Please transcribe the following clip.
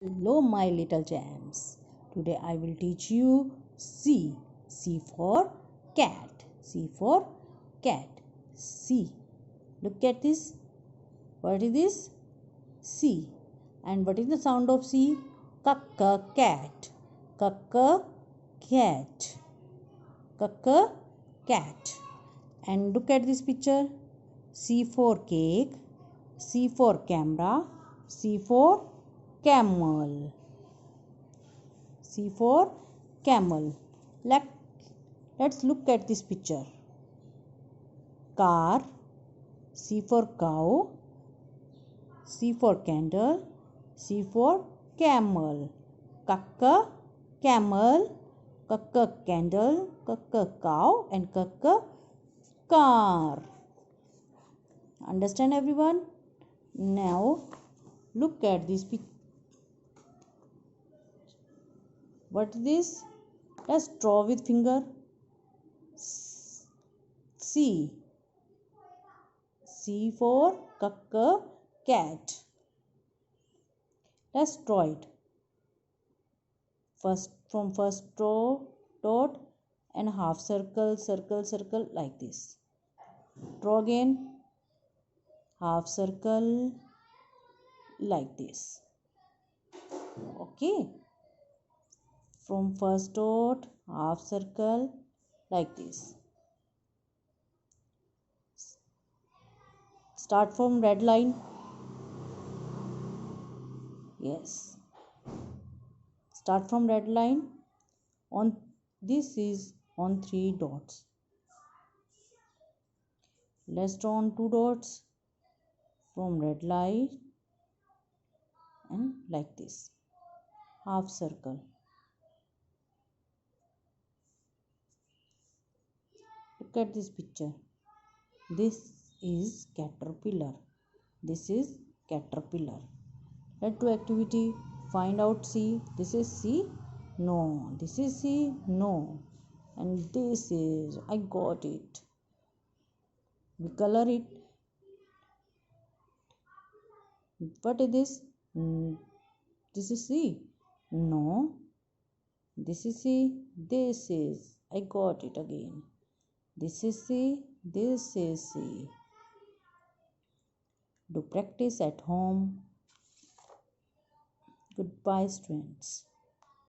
Hello, my little gems. Today I will teach you C. C for cat. C for cat. C. Look at this. What is this? C. And what is the sound of C? Kakka cat. Kakka cat. Kakka cat. And look at this picture. C for cake. C for camera. C for camel. C for camel. Let, let's look at this picture. Car. C for cow. C for candle. C for camel. Kakka camel. Kakka candle. Kakka cow. And kakka car. Understand everyone? Now look at this picture. What is this? Let's draw with finger. C. C for kakka cat. Let's draw it. First from first draw dot and half circle, circle, circle like this. Draw again. Half circle like this. Okay. From first dot, half circle like this. Start from red line. Yes. Start from red line. On this is on 3 dots. Let's draw on 2 dots from red line and like this. Half circle. Look at this picture. This is caterpillar. This is caterpillar. Let's do activity. Find out C. This is C. No. This is C. No. And this is, I got it. We color it. What is this? This is C. No. This is C. This is, I got it again. This is C. This is C. Do practice at home. Goodbye, students.